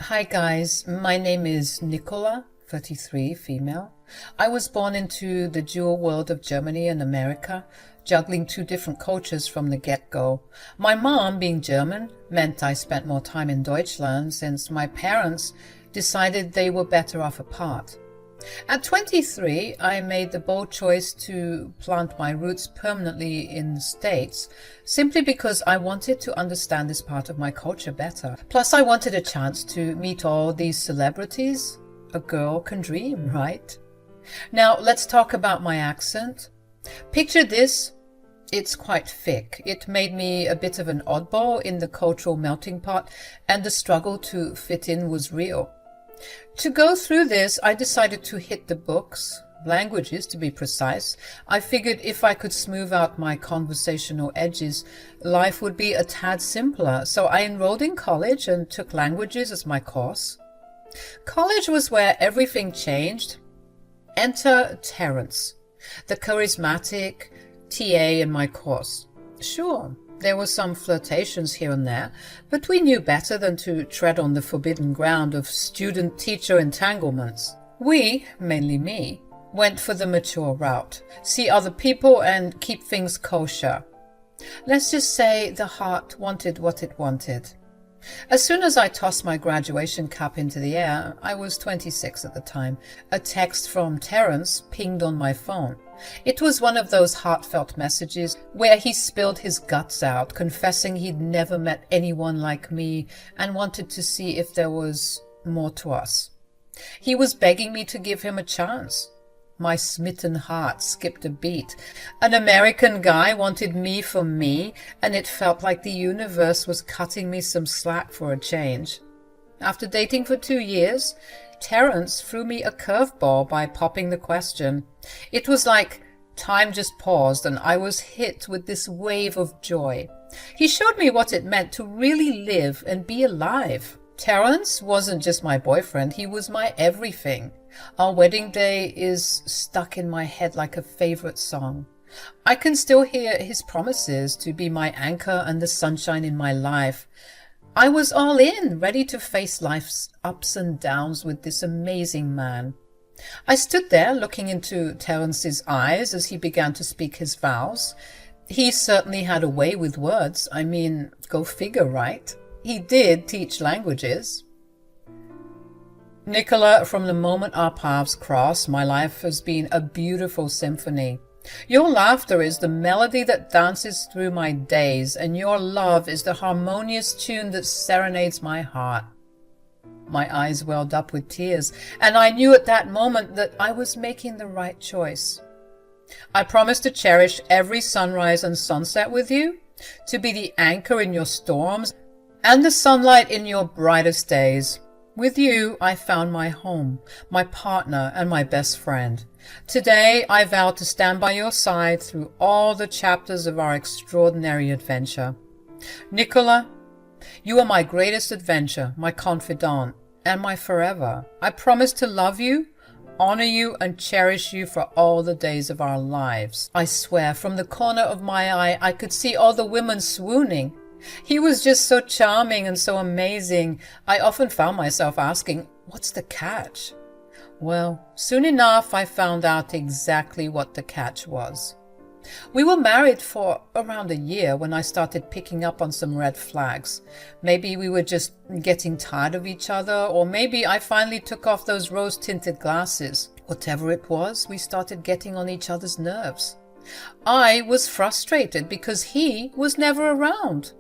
Hi guys, my name is Nicola, 33, female. I was born into the dual world of Germany and America, juggling two different cultures from the get-go. My mom, being German, meant I spent more time in Deutschland since my parents decided they were better off apart. At 23, I made the bold choice to plant my roots permanently in the States, simply because I wanted to understand this part of my culture better. Plus, I wanted a chance to meet all these celebrities. A girl can dream, right? Now, let's talk about my accent. Picture this. It's quite thick. It made me a bit of an oddball in the cultural melting pot, and the struggle to fit in was real. To go through this, I decided to hit the books, languages to be precise. I figured if I could smooth out my conversational edges, life would be a tad simpler. So I enrolled in college and took languages as my course. College was where everything changed. Enter Terence, the charismatic TA in my course. Sure, there were some flirtations here and there, but we knew better than to tread on the forbidden ground of student-teacher entanglements. We, mainly me, went for the mature route, see other people and keep things kosher. Let's just say the heart wanted what it wanted. As soon as I tossed my graduation cap into the air, I was 26 at the time, a text from Terence pinged on my phone. It was one of those heartfelt messages where he spilled his guts out, confessing he'd never met anyone like me and wanted to see if there was more to us. He was begging me to give him a chance. My smitten heart skipped a beat. An American guy wanted me for me, and it felt like the universe was cutting me some slack for a change. After dating for 2 years, Terence threw me a curveball by popping the question. It was like time just paused and I was hit with this wave of joy. He showed me what it meant to really live and be alive. Terence wasn't just my boyfriend, he was my everything. Our wedding day is stuck in my head like a favorite song. I can still hear his promises to be my anchor and the sunshine in my life. I was all in, ready to face life's ups and downs with this amazing man. I stood there looking into Terence's eyes as he began to speak his vows. He certainly had a way with words. I mean, go figure, right? He did teach languages. Nicola, from the moment our paths crossed, my life has been a beautiful symphony. Your laughter is the melody that dances through my days, and your love is the harmonious tune that serenades my heart. My eyes welled up with tears, and I knew at that moment that I was making the right choice. I promised to cherish every sunrise and sunset with you, to be the anchor in your storms, and the sunlight in your brightest days. With you, I found my home, my partner, and my best friend. Today, I vow to stand by your side through all the chapters of our extraordinary adventure. Nicola, you are my greatest adventure, my confidant, and my forever. I promise to love you, honor you, and cherish you for all the days of our lives. I swear, from the corner of my eye, I could see all the women swooning. He was just so charming and so amazing. I often found myself asking, what's the catch? Well, soon enough I found out exactly what the catch was. We were married for around a year when I started picking up on some red flags. Maybe we were just getting tired of each other, or maybe I finally took off those rose-tinted glasses. Whatever it was, we started getting on each other's nerves. I was frustrated because he was never around.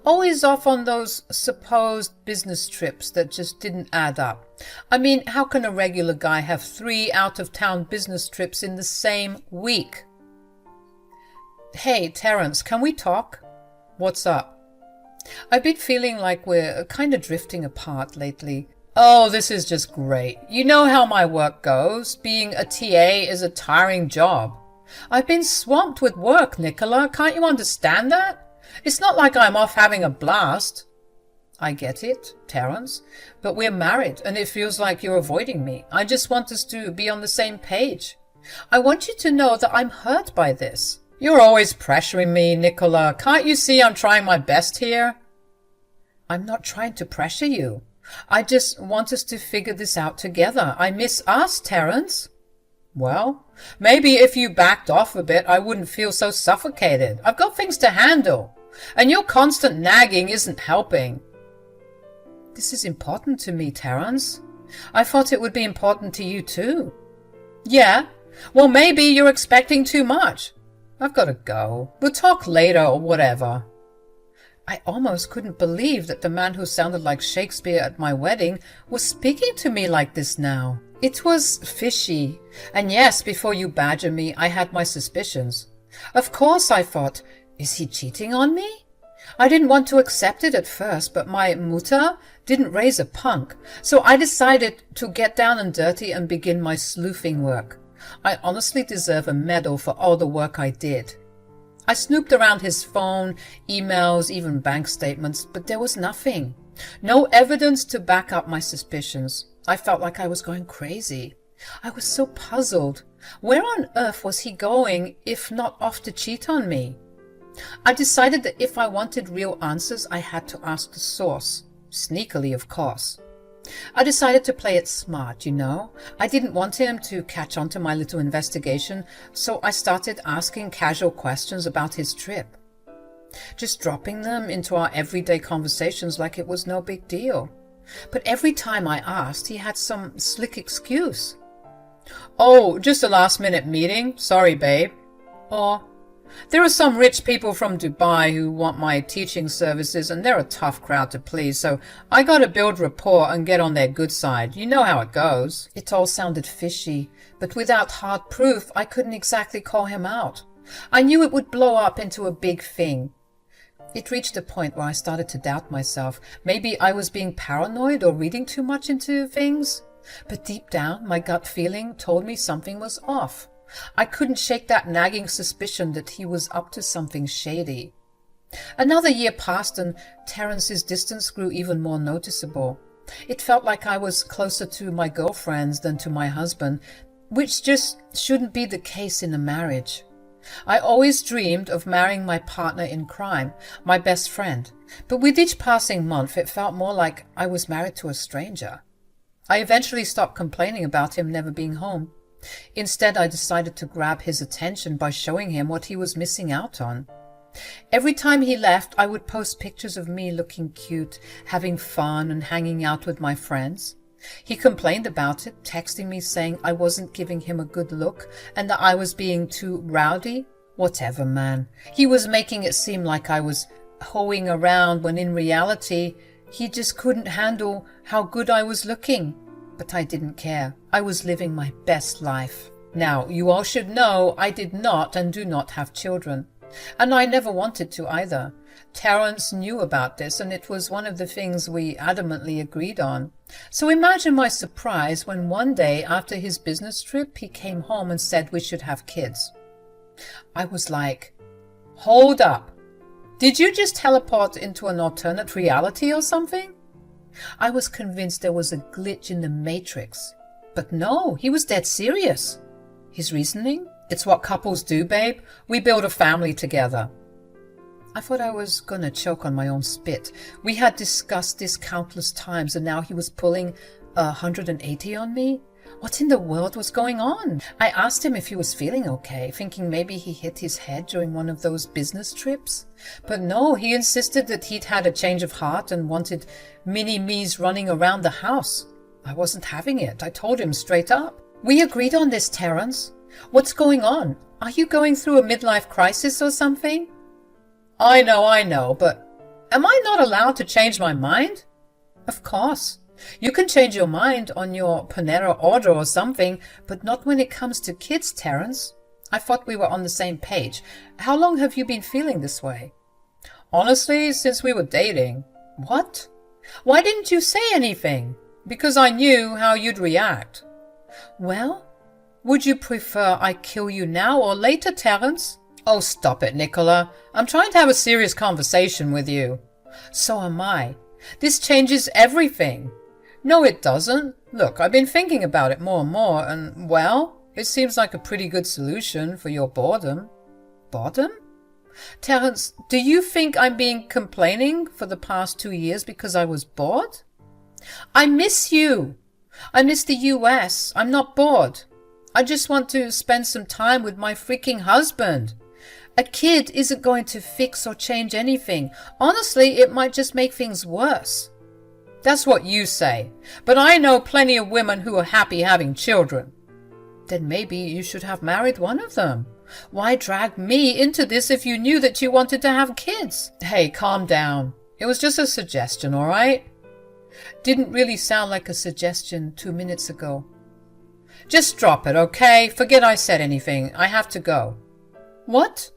Always off on those supposed business trips that just didn't add up. I mean, how can a regular guy have 3 out-of-town business trips in the same week? Hey, Terence, can we talk? What's up? I've been feeling like we're kind of drifting apart lately. Oh, this is just great. You know how my work goes. Being a TA is a tiring job. I've been swamped with work, Nicola. Can't you understand that? It's not like I'm off having a blast. I get it, Terence, but we're married and it feels like you're avoiding me. I just want us to be on the same page. I want you to know that I'm hurt by this. You're always pressuring me, Nicola. Can't you see I'm trying my best here? I'm not trying to pressure you. I just want us to figure this out together. I miss us, Terence. Well, maybe if you backed off a bit, I wouldn't feel so suffocated. I've got things to handle, and your constant nagging isn't helping. This is important to me, Terence. I thought it would be important to you too. Yeah? Well, maybe you're expecting too much. I've got to go. We'll talk later or whatever. I almost couldn't believe that the man who sounded like Shakespeare at my wedding was speaking to me like this now. It was fishy. And yes, before you badger me, I had my suspicions. Of course, I thought, is he cheating on me? I didn't want to accept it at first, but my Mutter didn't raise a punk, so I decided to get down and dirty and begin my sleuthing work. I honestly deserve a medal for all the work I did. I snooped around his phone, emails, even bank statements, but there was nothing. No evidence to back up my suspicions. I felt like I was going crazy. I was so puzzled. Where on earth was he going, if not off to cheat on me? I decided that if I wanted real answers, I had to ask the source. Sneakily, of course. I decided to play it smart, you know. I didn't want him to catch on to my little investigation, so I started asking casual questions about his trip. Just dropping them into our everyday conversations like it was no big deal. But every time I asked, he had some slick excuse. Oh, just a last-minute meeting. Sorry, babe. Or, there are some rich people from Dubai who want my teaching services, and they're a tough crowd to please, so I gotta build rapport and get on their good side. You know how it goes. It all sounded fishy, but without hard proof, I couldn't exactly call him out. I knew it would blow up into a big thing. It reached a point where I started to doubt myself. Maybe I was being paranoid or reading too much into things. But deep down, my gut feeling told me something was off. I couldn't shake that nagging suspicion that he was up to something shady. Another year passed and Terence's distance grew even more noticeable. It felt like I was closer to my girlfriends than to my husband, which just shouldn't be the case in a marriage. I always dreamed of marrying my partner in crime, my best friend, but with each passing month it felt more like I was married to a stranger. I eventually stopped complaining about him never being home. Instead, I decided to grab his attention by showing him what he was missing out on. Every time he left, I would post pictures of me looking cute, having fun and hanging out with my friends. He complained about it, texting me saying I wasn't giving him a good look and that I was being too rowdy. Whatever, man. He was making it seem like I was hoeing around when in reality, he just couldn't handle how good I was looking. But I didn't care. I was living my best life. Now, you all should know I did not and do not have children. And I never wanted to either. Terence knew about this, and it was one of the things we adamantly agreed on. So imagine my surprise when one day after his business trip, he came home and said we should have kids. I was like, hold up. Did you just teleport into an alternate reality or something? I was convinced there was a glitch in the Matrix. But no, he was dead serious. His reasoning? It's what couples do, babe. We build a family together. I thought I was gonna choke on my own spit. We had discussed this countless times, and now he was pulling 180 on me? What in the world was going on? I asked him if he was feeling okay, thinking maybe he hit his head during one of those business trips. But no, he insisted that he'd had a change of heart and wanted mini-me's running around the house. I wasn't having it. I told him straight up. We agreed on this, Terence. What's going on? Are you going through a midlife crisis or something? I know, but am I not allowed to change my mind? Of course. You can change your mind on your Panera order or something, but not when it comes to kids, Terence. I thought we were on the same page. How long have you been feeling this way? Honestly, since we were dating. What? Why didn't you say anything? Because I knew how you'd react. Well, would you prefer I kill you now or later, Terence? Oh, stop it, Nicola. I'm trying to have a serious conversation with you. So am I. This changes everything. No, it doesn't. Look, I've been thinking about it more and more, and, well, it seems like a pretty good solution for your boredom. Boredom? Terence, do you think I'm being complaining for the past 2 years because I was bored? I miss you. I miss the US. I'm not bored. I just want to spend some time with my freaking husband. A kid isn't going to fix or change anything. Honestly, it might just make things worse. That's what you say, but I know plenty of women who are happy having children. Then maybe you should have married one of them. Why drag me into this if you knew that you wanted to have kids? Hey, calm down. It was just a suggestion, all right? Didn't really sound like a suggestion 2 minutes ago. Just drop it, okay? Forget I said anything. I have to go. What?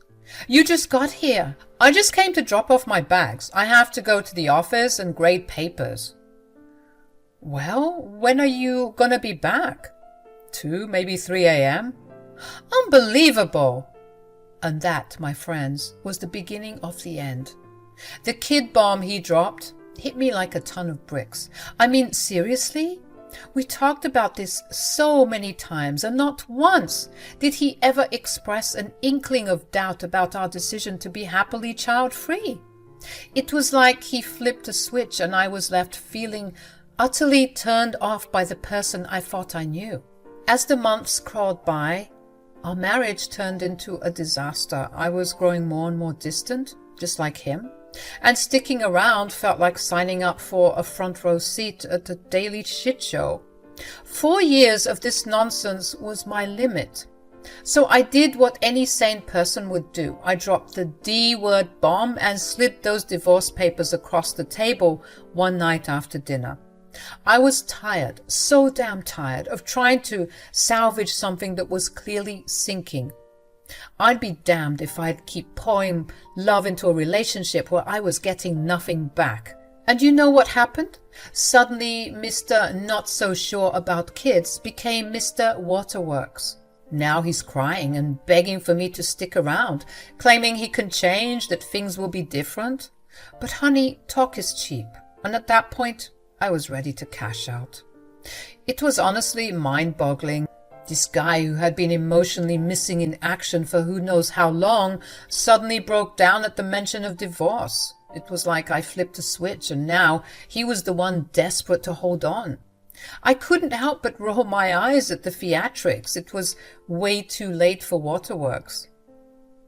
You just got here. I just came to drop off my bags. I have to go to the office and grade papers. Well, when are you gonna be back? 2, maybe 3 a.m.? Unbelievable! And that, my friends, was the beginning of the end. The kid bomb he dropped hit me like a ton of bricks. I mean, seriously? We talked about this so many times, and not once did he ever express an inkling of doubt about our decision to be happily child-free. It was like he flipped a switch and I was left feeling utterly turned off by the person I thought I knew. As the months crawled by, our marriage turned into a disaster. I was growing more and more distant, just like him. And sticking around felt like signing up for a front row seat at a daily shit show. 4 years of this nonsense was my limit. So I did what any sane person would do. I dropped the D-word bomb and slid those divorce papers across the table one night after dinner. I was tired, so damn tired, of trying to salvage something that was clearly sinking. I'd be damned if I'd keep pouring love into a relationship where I was getting nothing back. And you know what happened? Suddenly, Mr. Not So Sure About Kids became Mr. Waterworks. Now he's crying and begging for me to stick around, claiming he can change, that things will be different. But honey, talk is cheap. And at that point, I was ready to cash out. It was honestly mind-boggling. This guy who had been emotionally missing in action for who knows how long suddenly broke down at the mention of divorce. It was like I flipped a switch and now he was the one desperate to hold on. I couldn't help but roll my eyes at the theatrics. It was way too late for Waterworks.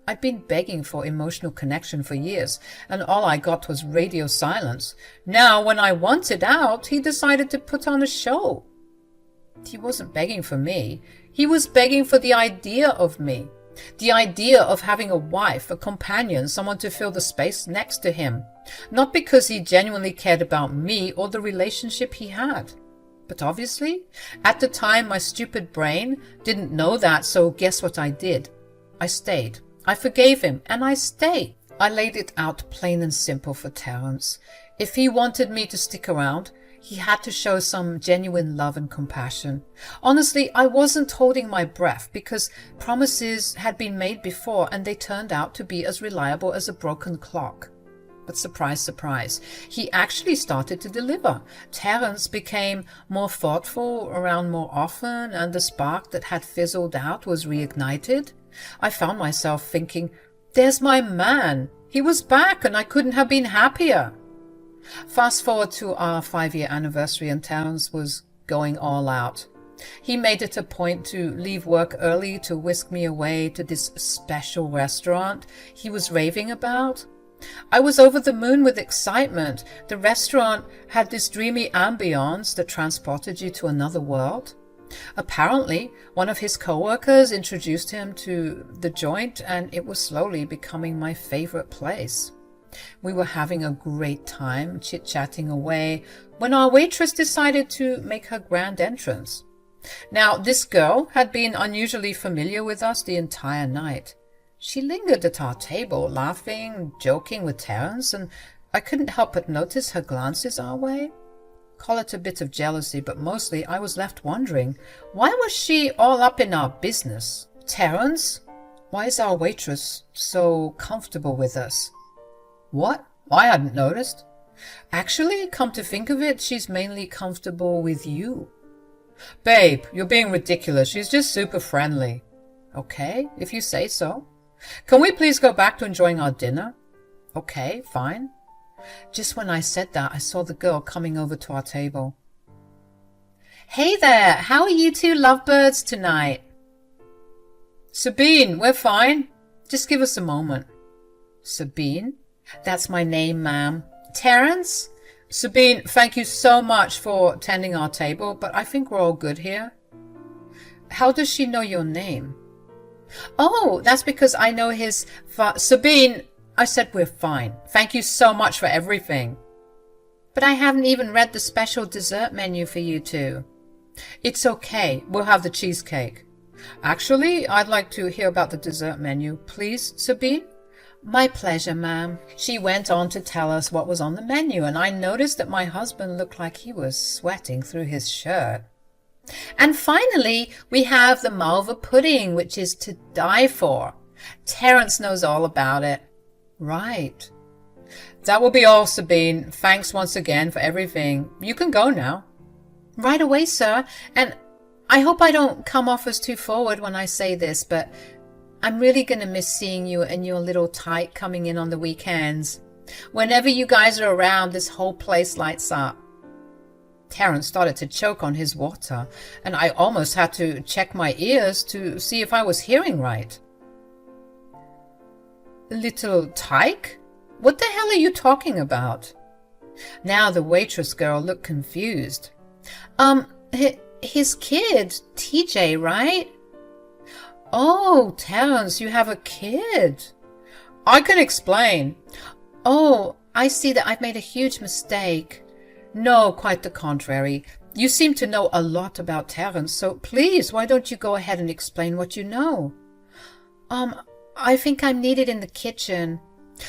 I'd been begging for emotional connection for years, and all I got was radio silence. Now, when I wanted out, he decided to put on a show. He wasn't begging for me. He was begging for the idea of me. The idea of having a wife, a companion, someone to fill the space next to him. Not because he genuinely cared about me or the relationship he had. But obviously, at the time, my stupid brain didn't know that, so guess what I did? I stayed. I forgave him, and I stayed. I laid it out plain and simple for Terence. If he wanted me to stick around, he had to show some genuine love and compassion. Honestly, I wasn't holding my breath because promises had been made before and they turned out to be as reliable as a broken clock. But surprise, surprise, he actually started to deliver. Terence became more thoughtful, around more often, and the spark that had fizzled out was reignited. I found myself thinking, there's my man. He was back and I couldn't have been happier. Fast forward to our 5-year anniversary and Terence was going all out. He made it a point to leave work early to whisk me away to this special restaurant he was raving about. I was over the moon with excitement. The restaurant had this dreamy ambience that transported you to another world. Apparently, one of his co-workers introduced him to the joint, and it was slowly becoming my favorite place. We were having a great time, chit-chatting away, when our waitress decided to make her grand entrance. Now, this girl had been unusually familiar with us the entire night. She lingered at our table, laughing, joking with Terence, and I couldn't help but notice her glances our way. Call it a bit of jealousy, but mostly I was left wondering, why was she all up in our business? Terence, why is our waitress so comfortable with us? What? I hadn't noticed. Actually, come to think of it, she's mainly comfortable with you. Babe, you're being ridiculous. She's just super friendly. Okay, if you say so. Can we please go back to enjoying our dinner? Okay, fine. Just when I said that, I saw the girl coming over to our table. Hey there, how are you two lovebirds tonight? Sabine, we're fine. Just give us a moment. Sabine? That's my name, ma'am. Terence? Sabine, thank you so much for tending our table, but I think we're all good here. How does she know your name? Oh, that's because I know his Sabine, I said we're fine. Thank you so much for everything. But I haven't even read the special dessert menu for you two. It's okay. We'll have the cheesecake. Actually, I'd like to hear about the dessert menu. Please, Sabine? My pleasure, ma'am. She went on to tell us what was on the menu, and I noticed that my husband looked like he was sweating through his shirt. And finally, we have the Malva pudding, which is to die for. Terence knows all about it. Right. That will be all, Sabine. Thanks once again for everything. You can go now. Right away, sir. And I hope I don't come off as too forward when I say this, but I'm really going to miss seeing you and your little tyke coming in on the weekends. Whenever you guys are around, this whole place lights up. Terence started to choke on his water, and I almost had to check my ears to see if I was hearing right. Little tyke? What the hell are you talking about? Now the waitress girl looked confused. His kid, TJ, right? Oh, Terence, you have a kid. I can explain. Oh, I see that I've made a huge mistake. No, quite the contrary. You seem to know a lot about Terence, so please, why don't you go ahead and explain what you know? I think I'm needed in the kitchen.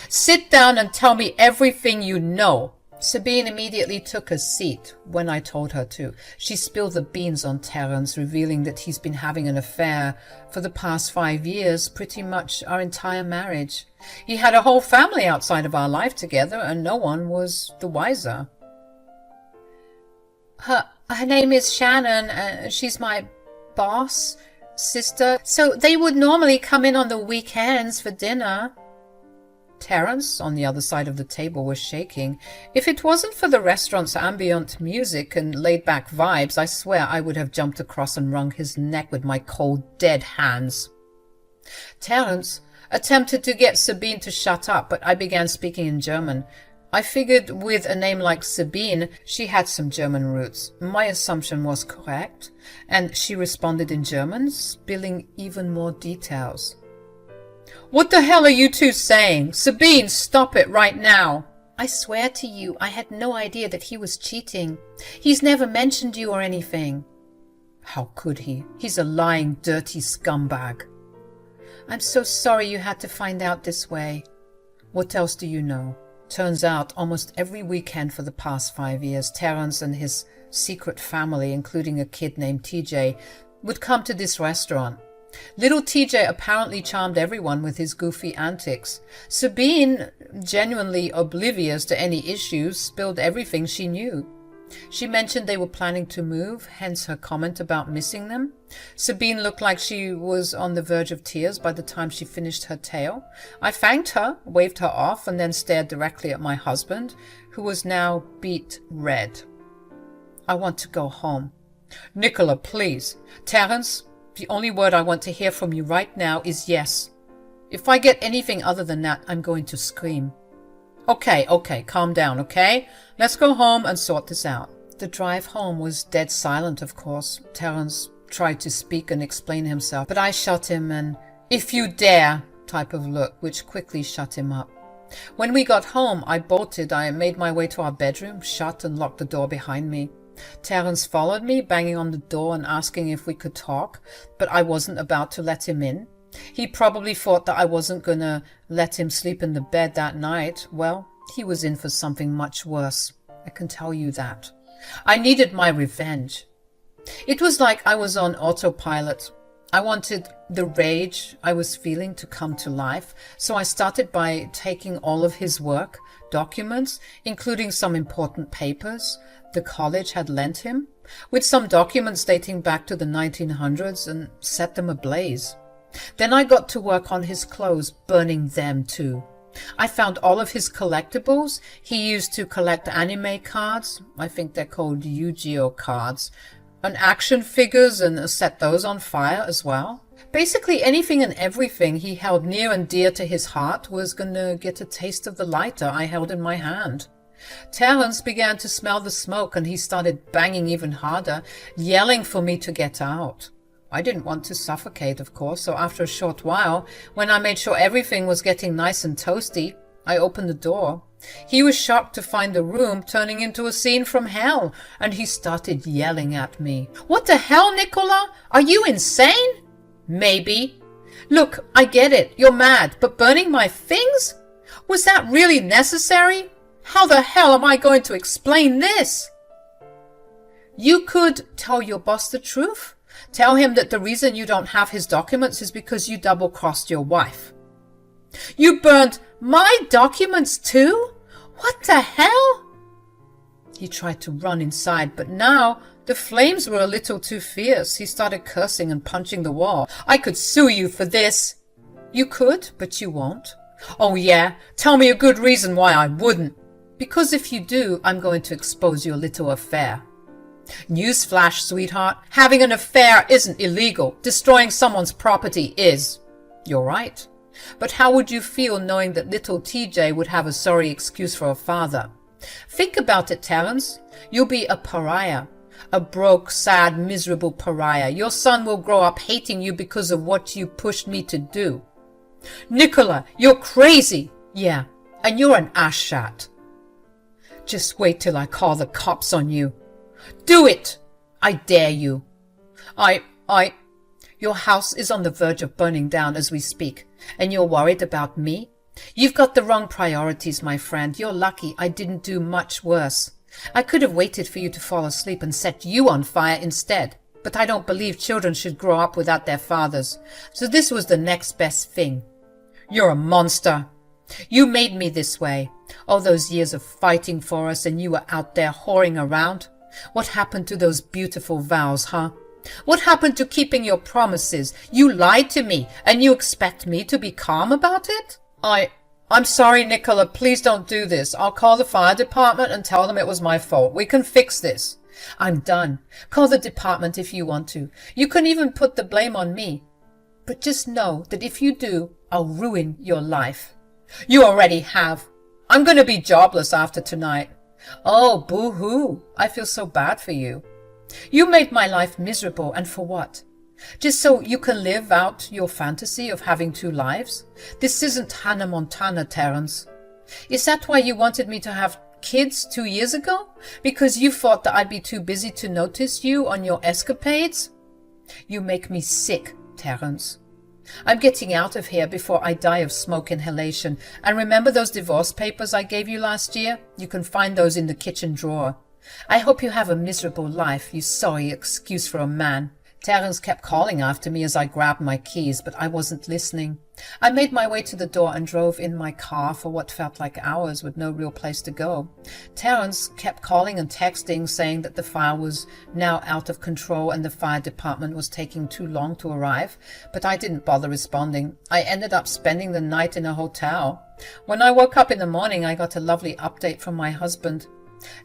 Sit down and tell me everything you know. Sabine immediately took a seat when I told her to. She spilled the beans on Terence, revealing that he's been having an affair for the past 5 years, pretty much our entire marriage. He had a whole family outside of our life together, and no one was the wiser. Her name is Shannon. She's my boss, sister. So they would normally come in on the weekends for dinner. Terence, on the other side of the table, was shaking. If it wasn't for the restaurant's ambient music and laid-back vibes, I swear I would have jumped across and wrung his neck with my cold, dead hands. Terence attempted to get Sabine to shut up, but I began speaking in German. I figured with a name like Sabine, she had some German roots. My assumption was correct, and she responded in German, spilling even more details. What the hell are you two saying? Sabine, stop it right now. I swear to you, I had no idea that he was cheating. He's never mentioned you or anything. How could he? He's a lying, dirty scumbag. I'm so sorry you had to find out this way. What else do you know? Turns out, almost every weekend for the past 5 years, Terence and his secret family, including a kid named TJ, would come to this restaurant. Little TJ apparently charmed everyone with his goofy antics. Sabine, genuinely oblivious to any issues, spilled everything she knew. She mentioned they were planning to move, hence her comment about missing them. Sabine looked like she was on the verge of tears by the time she finished her tale. I thanked her, waved her off, and then stared directly at my husband, who was now beet red. I want to go home. Nicola, please. Terence, the only word I want to hear from you right now is yes. If I get anything other than that, I'm going to scream. Okay, calm down, okay? Let's go home and sort this out. The drive home was dead silent, of course. Terence tried to speak and explain himself, but I shut him an "if you dare" type of look, which quickly shut him up. When we got home, I bolted. I made my way to our bedroom, shut and locked the door behind me. Terence followed me, banging on the door and asking if we could talk, but I wasn't about to let him in. He probably thought that I wasn't gonna let him sleep in the bed that night. Well, he was in for something much worse. I can tell you that. I needed my revenge. It was like I was on autopilot. I wanted the rage I was feeling to come to life, so I started by taking all of his work, documents, including some important papers the college had lent him, with some documents dating back to the 1900s, and set them ablaze. Then I got to work on his clothes, burning them too. I found all of his collectibles. He used to collect anime cards. I think they're called Yu-Gi-Oh cards. and action figures and set those on fire as well. Basically anything and everything he held near and dear to his heart was gonna get a taste of the lighter I held in my hand. Terence began to smell the smoke and he started banging even harder, yelling for me to get out. I didn't want to suffocate, of course, so after a short while, when I made sure everything was getting nice and toasty, I opened the door. He was shocked to find the room turning into a scene from hell, and he started yelling at me. "What the hell, Nicola? Are you insane?" "Maybe. Look, I get it. You're mad, but burning my things? Was that really necessary? How the hell am I going to explain this?" "You could tell your boss the truth. Tell him that the reason you don't have his documents is because you double-crossed your wife." "You burned my documents too? What the hell?" He tried to run inside, but now the flames were a little too fierce. He started cursing and punching the wall. "I could sue you for this." "You could, but you won't." "Oh yeah? Tell me a good reason why I wouldn't." "Because if you do, I'm going to expose your little affair." "Newsflash, sweetheart. Having an affair isn't illegal. Destroying someone's property is." "You're right. But how would you feel knowing that little TJ would have a sorry excuse for a father? Think about it, Terence. You'll be a pariah. A broke, sad, miserable pariah. Your son will grow up hating you because of what you pushed me to do." "Nicola, you're crazy." "Yeah, and you're an asshat." "Just wait till I call the cops on you." "Do it." "I dare you." Your house is on the verge of burning down as we speak, and you're worried about me? You've got the wrong priorities, my friend. You're lucky I didn't do much worse. I could have waited for you to fall asleep and set you on fire instead, but I don't believe children should grow up without their fathers, so this was the next best thing. You're a monster. You made me this way. All those years of fighting for us, and you were out there whoring around. What happened to those beautiful vows, huh? What happened to keeping your promises? You lied to me, and you expect me to be calm about it? I'm sorry, Nicola. Please don't do this. I'll call the fire department and tell them it was my fault. We can fix this. I'm done. Call the department if you want to. You can even put the blame on me. But just know that if you do, I'll ruin your life. You already have. I'm going to be jobless after tonight. Oh, boo-hoo. I feel so bad for you. You made my life miserable, and for what? Just so you can live out your fantasy of having two lives? This isn't Hannah Montana, Terence. Is that why you wanted me to have kids 2 years ago? Because you thought that I'd be too busy to notice you on your escapades? You make me sick, Terence. I'm getting out of here before I die of smoke inhalation. And remember those divorce papers I gave you last year? You can find those in the kitchen drawer. I hope you have a miserable life, you sorry excuse for a man. Terence kept calling after me as I grabbed my keys, but I wasn't listening. I made my way to the door and drove in my car for what felt like hours with no real place to go. Terence kept calling and texting, saying that the fire was now out of control and the fire department was taking too long to arrive, but I didn't bother responding. I ended up spending the night in a hotel. When I woke up in the morning, I got a lovely update from my husband.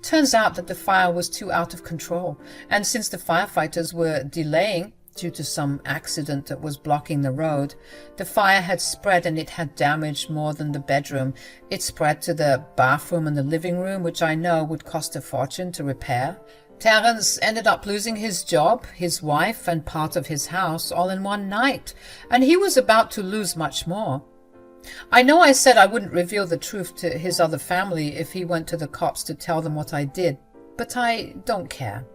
Turns out that the fire was too out of control, and since the firefighters were delaying due to some accident that was blocking the road, the fire had spread and it had damaged more than the bedroom. It spread to the bathroom and the living room, which I know would cost a fortune to repair. Terence ended up losing his job, his wife, and part of his house all in one night, and he was about to lose much more. I know I said I wouldn't reveal the truth to his other family if he went to the cops to tell them what I did, but I don't care.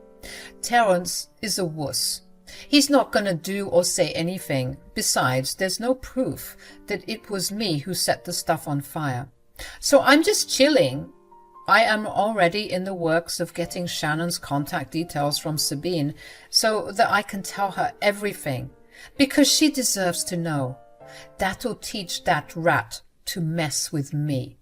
Terence is a wuss. He's not going to do or say anything. Besides, there's no proof that it was me who set the stuff on fire. So I'm just chilling. I am already in the works of getting Shannon's contact details from Sabine so that I can tell her everything, because she deserves to know. That'll teach that rat to mess with me.